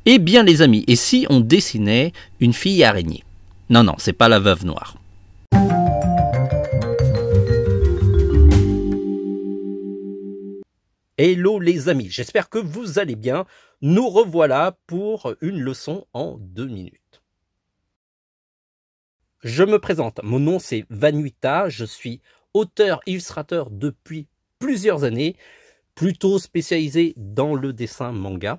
Eh bien les amis, et si on dessinait une fille araignée? Non, non, c'est pas la Veuve Noire. Hello les amis, j'espère que vous allez bien. Nous revoilà pour une leçon en 2 minutes. Je me présente, mon nom c'est Vanuita, je suis auteur-illustrateur depuis plusieurs années, plutôt spécialisé dans le dessin manga.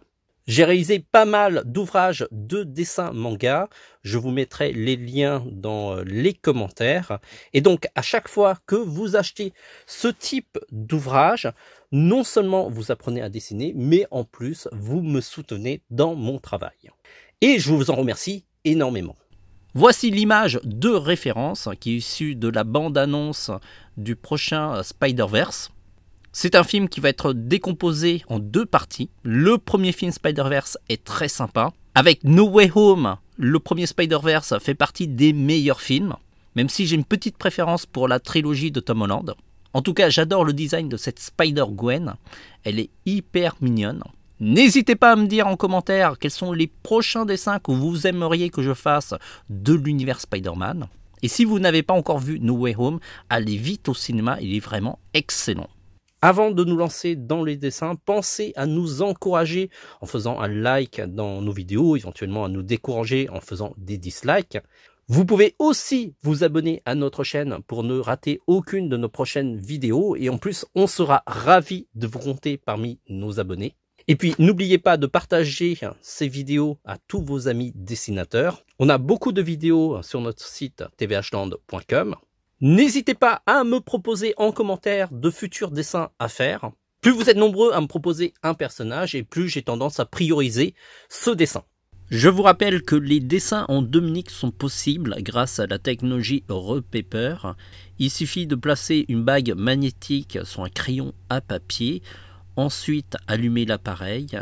J'ai réalisé pas mal d'ouvrages de dessin manga, je vous mettrai les liens dans les commentaires. Et donc à chaque fois que vous achetez ce type d'ouvrage, non seulement vous apprenez à dessiner, mais en plus vous me soutenez dans mon travail. Et je vous en remercie énormément. Voici l'image de référence qui est issue de la bande-annonce du prochain Spider-Verse. C'est un film qui va être décomposé en 2 parties. Le premier film Spider-Verse est très sympa. Avec No Way Home, le premier Spider-Verse fait partie des meilleurs films, même si j'ai une petite préférence pour la trilogie de Tom Holland. En tout cas, j'adore le design de cette Spider-Gwen. Elle est hyper mignonne. N'hésitez pas à me dire en commentaire quels sont les prochains dessins que vous aimeriez que je fasse de l'univers Spider-Man. Et si vous n'avez pas encore vu No Way Home, allez vite au cinéma, il est vraiment excellent. Avant de nous lancer dans les dessins, pensez à nous encourager en faisant un like dans nos vidéos, éventuellement à nous décourager en faisant des dislikes. Vous pouvez aussi vous abonner à notre chaîne pour ne rater aucune de nos prochaines vidéos. Et en plus, on sera ravis de vous compter parmi nos abonnés. Et puis, n'oubliez pas de partager ces vidéos à tous vos amis dessinateurs. On a beaucoup de vidéos sur notre site tvhland.com. N'hésitez pas à me proposer en commentaire de futurs dessins à faire. Plus vous êtes nombreux à me proposer un personnage et plus j'ai tendance à prioriser ce dessin. Je vous rappelle que les dessins en 2 minutes sont possibles grâce à la technologie Repaper. Il suffit de placer une bague magnétique sur un crayon à papier, ensuite allumer l'appareil,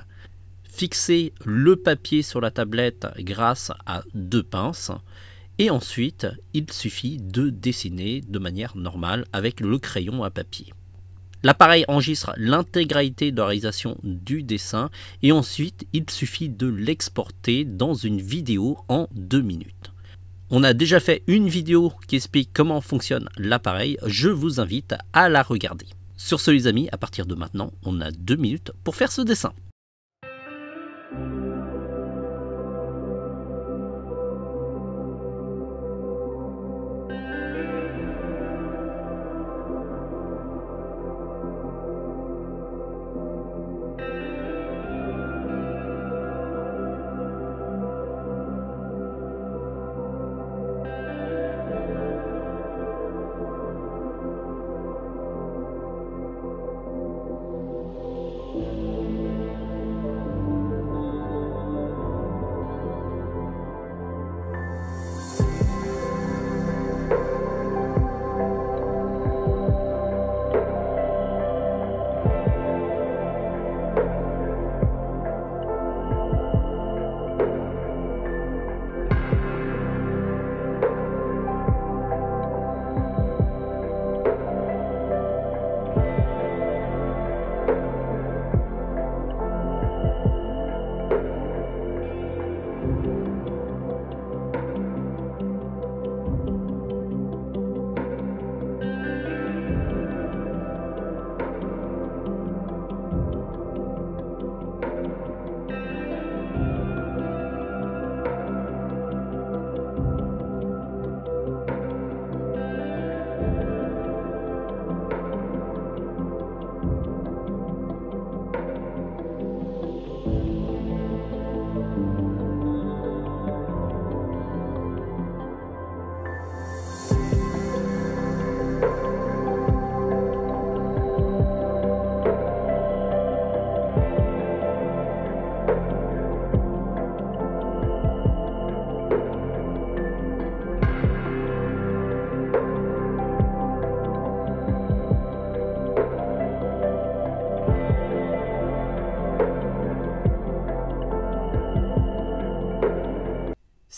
fixer le papier sur la tablette grâce à 2 pinces. Et ensuite, il suffit de dessiner de manière normale avec le crayon à papier. L'appareil enregistre l'intégralité de la réalisation du dessin et ensuite, il suffit de l'exporter dans une vidéo en 2 minutes. On a déjà fait une vidéo qui explique comment fonctionne l'appareil. Je vous invite à la regarder. Sur ce les amis, à partir de maintenant, on a 2 minutes pour faire ce dessin.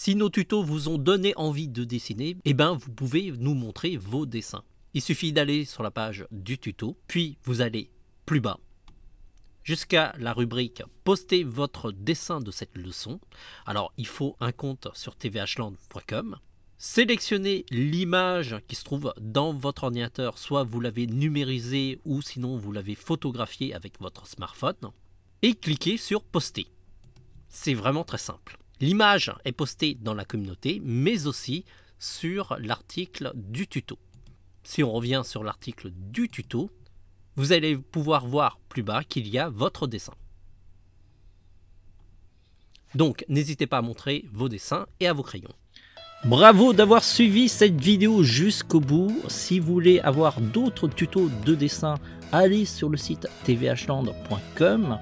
Si nos tutos vous ont donné envie de dessiner, eh ben vous pouvez nous montrer vos dessins. Il suffit d'aller sur la page du tuto, puis vous allez plus bas, jusqu'à la rubrique « Postez votre dessin de cette leçon ». Alors, il faut un compte sur tvhland.com. Sélectionnez l'image qui se trouve dans votre ordinateur, soit vous l'avez numérisée ou sinon vous l'avez photographiée avec votre smartphone. Et cliquez sur « Poster ». C'est vraiment très simple. L'image est postée dans la communauté, mais aussi sur l'article du tuto. Si on revient sur l'article du tuto, vous allez pouvoir voir plus bas qu'il y a votre dessin. Donc, n'hésitez pas à montrer vos dessins et à vos crayons. Bravo d'avoir suivi cette vidéo jusqu'au bout. Si vous voulez avoir d'autres tutos de dessin, allez sur le site tvhland.com.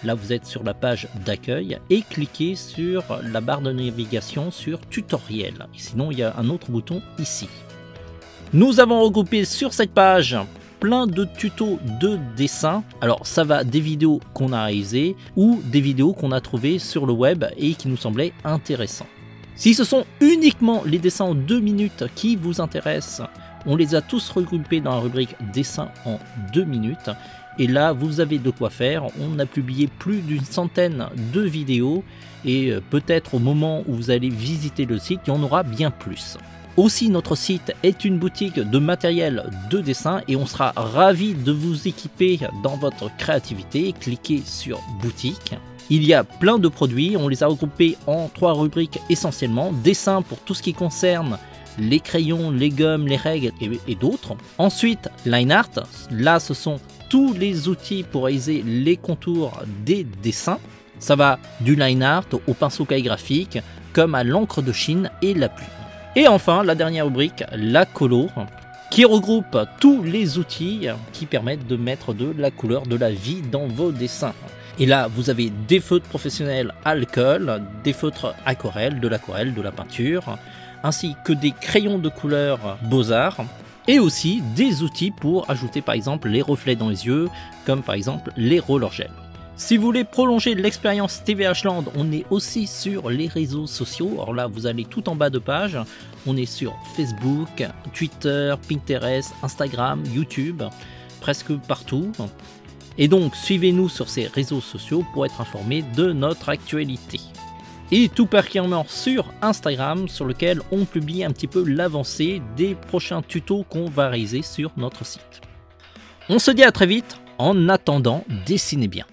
Là, vous êtes sur la page d'accueil et cliquez sur la barre de navigation sur tutoriel. Sinon, il y a un autre bouton ici. Nous avons regroupé sur cette page plein de tutos de dessin. Alors ça va des vidéos qu'on a réalisées ou des vidéos qu'on a trouvées sur le web et qui nous semblaient intéressants. Si ce sont uniquement les dessins en 2 minutes qui vous intéressent, on les a tous regroupés dans la rubrique dessin en 2 minutes. Et là vous avez de quoi faire. On a publié plus d'une centaine de vidéos et peut-être au moment où vous allez visiter le site, il y en aura bien plus. Aussi, notre site est une boutique de matériel de dessin et on sera ravi de vous équiper dans votre créativité. Cliquez sur boutique. Il y a plein de produits, on les a regroupés en 3 rubriques essentiellement. Dessin pour tout ce qui concerne les crayons, les gommes, les règles et d'autres. Ensuite, line art, là ce sont tous les outils pour réaliser les contours des dessins. Ça va du line art au pinceau calligraphique, comme à l'encre de Chine et la plume. Et enfin, la dernière rubrique, la colo, qui regroupe tous les outils qui permettent de mettre de la couleur, de la vie dans vos dessins. Et là, vous avez des feutres professionnels alcool, des feutres aquarelles, de la peinture, ainsi que des crayons de couleur Beaux-Arts, et aussi des outils pour ajouter par exemple les reflets dans les yeux, comme par exemple les roller gel. Si vous voulez prolonger l'expérience tvhland, on est aussi sur les réseaux sociaux. Alors là, vous allez tout en bas de page. On est sur Facebook, Twitter, Pinterest, Instagram, YouTube, presque partout. Et donc, suivez-nous sur ces réseaux sociaux pour être informé de notre actualité. Et tout particulièrement sur Instagram, sur lequel on publie un petit peu l'avancée des prochains tutos qu'on va réaliser sur notre site. On se dit à très vite. En attendant, dessinez bien.